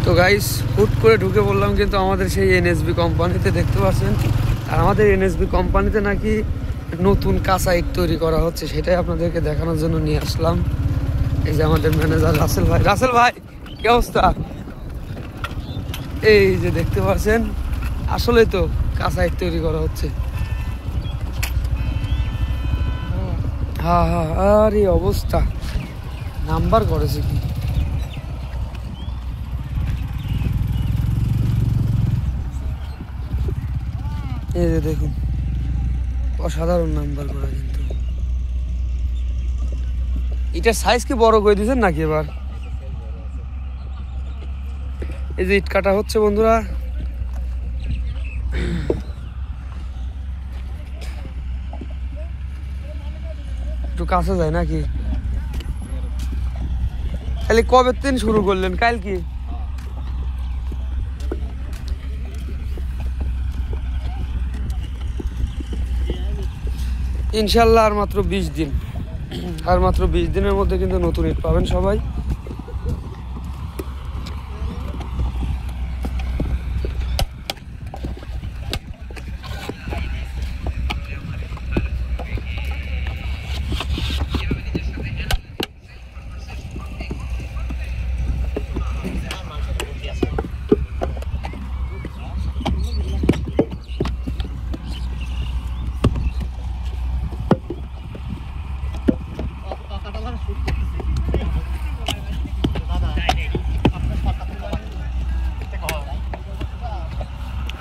তো গাইস হুট করে ঢুকে বললাম কিন্তু আমাদের সেই এনএসবি কোম্পানিতে, দেখতে পাচ্ছেন। আর আমাদের এনএসবি কোম্পানিতে নাকি নতুন কাঁচা ইট তৈরি করা হচ্ছে, সেটাই আপনাদেরকে দেখানোর জন্য নিয়ে আসলাম। এই যে আমাদের ম্যানেজার রাসেল ভাই। রাসেল ভাই কি অবস্থা? এই যে দেখতে পাচ্ছেন, আসলে তো কাঁচা ইট তৈরি করা হচ্ছে। হ্যাঁ হ্যাঁ, আরে অবস্থা নাম্বার করেছে কি! এই যে দেখুন, অসাধারণ নাম্বার করা। কিন্তু এটার সাইজ কি বড় করে দিয়েছেন নাকি এবার? এই যে ইট কাটা হচ্ছে বন্ধুরা। একটু কাছে যায় নাকি? তাহলে কবে দিন শুরু করলেন? কাল কি? ইনশাল্লাহ আর মাত্র 20 দিন, আর মাত্র 20 দিনের মধ্যে কিন্তু নতুন ইট পাবেন সবাই।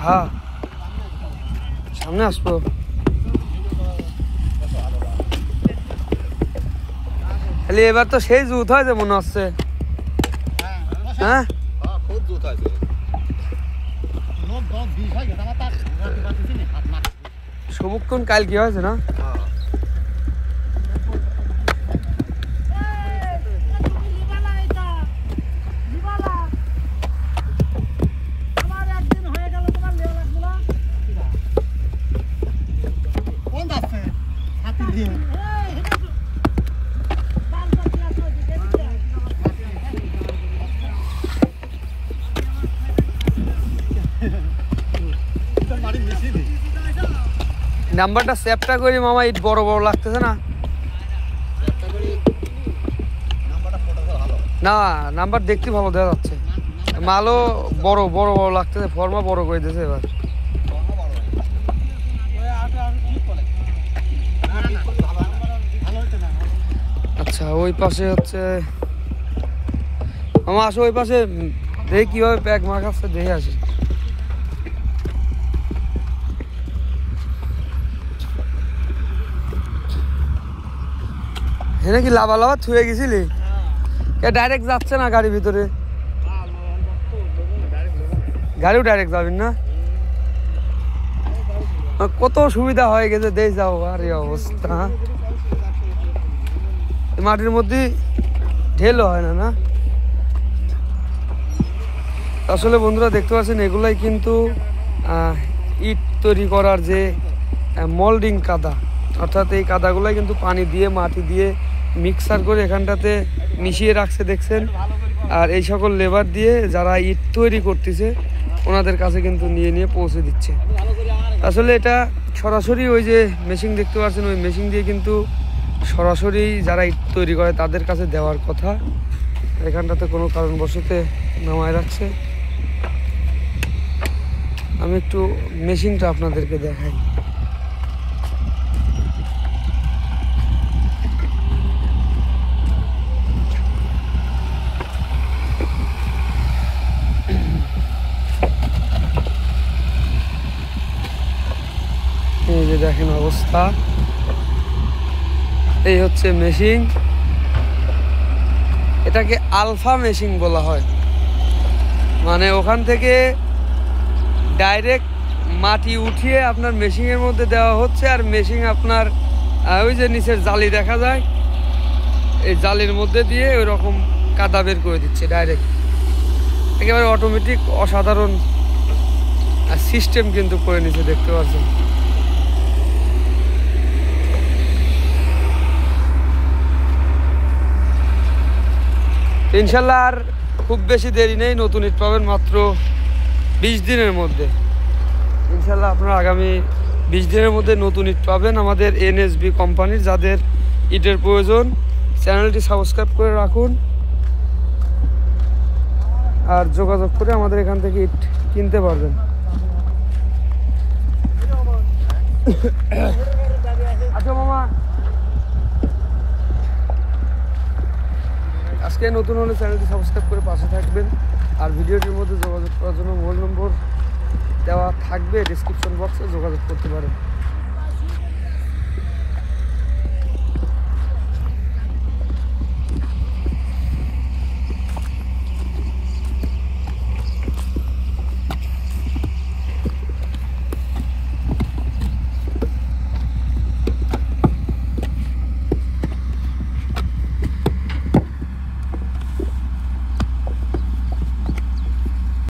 হ্যাঁ, সামনে আসবো। খালি এবার তো সেই জুত হয় যে মনে হচ্ছে। হ্যাঁ, সবুক্ষণ কাল কি হয়েছে না? নাম্বারটা সেভটা করি মামা, ইট বড় বড় লাগতেছে না? না, নাম্বার দেখতে ভালো দেখা যাচ্ছে, মালও বড় বড় বড় লাগতেছে, ফর্মা বড় করে দিয়েছে এবার। আচ্ছা, ওই পাশে হচ্ছে মামা, আসো ওই পাশে দেখি কিভাবে প্যাক মাখাচ্ছে, দেখে আসি। হ্যাঁ, নাকি লাভা লাভা থুয়ে গেছিলি? ডাইরেক্ট যাচ্ছে না গাড়ির ভিতরে? গাড়িও ডাইরেক্ট যাবেন না? কত সুবিধা হয়ে গেছে, দেখ যাও। আর এই অবস্থা, মাটির মধ্যে ঢেলও হয় না। না আসলে বন্ধুরা দেখতে পাচ্ছেন, এগুলাই কিন্তু ইট তৈরি করার যে মোল্ডিং কাদা, অর্থাৎ এই কাদাগুলাই কিন্তু পানি দিয়ে মাটি দিয়ে মিক্সার করে এখানটাতে মিশিয়ে রাখছে, দেখছেন। আর এই সকল লেবার দিয়ে যারা ইট তৈরি করতেছে ওনাদের কাছে কিন্তু নিয়ে নিয়ে পৌঁছে দিচ্ছে। আসলে এটা সরাসরি ওই যে মেশিন দেখতে পাচ্ছেন, ওই মেশিন দিয়ে কিন্তু সরাসরি যারা ইট তৈরি করে তাদের কাছে দেওয়ার কথা। এখানটাতে কোনো কারণবশত নামায় রাখছে। আমি একটু মেশিনটা আপনাদেরকে দেখাই। এই যে দেখেন অবস্থা, এই হচ্ছে মেশিন। এটাকে আলফা মেশিন বলা হয়, মানে ওখান থেকে ডাইরেক্ট মাটি উঠিয়ে আপনার মেশিনের মধ্যে দেওয়া হচ্ছে। আর মেশিন আপনার ওই যে নিচের জালি দেখা যায়, এই জালির মধ্যে দিয়ে ওই রকম কাদা বের করে দিচ্ছে ডাইরেক্ট, একেবারে অটোমেটিক। অসাধারণ সিস্টেম কিন্তু করে নিচ্ছে, দেখতে পাচ্ছেন। ইনশাল্লাহ আর খুব বেশি দেরি নেই, নতুন ইট পাবেন মাত্র 20 দিনের মধ্যে। ইনশাল্লাহ আপনারা আগামী 20 দিনের মধ্যে নতুন ইট পাবেন আমাদের এনএসবি কোম্পানির। যাদের ইটের প্রয়োজন চ্যানেলটি সাবস্ক্রাইব করে রাখুন আর যোগাযোগ করে আমাদের এখান থেকে ইট কিনতে পারবেন। আচ্ছা মামা, আজকে নতুন হলে চ্যানেলটি সাবস্ক্রাইব করে পাশে থাকবেন। আর ভিডিওটির মধ্যে যোগাযোগ করার জন্য মোবাইল নম্বর দেওয়া থাকবে, ডিসক্রিপশন বক্সে যোগাযোগ করতে পারেন।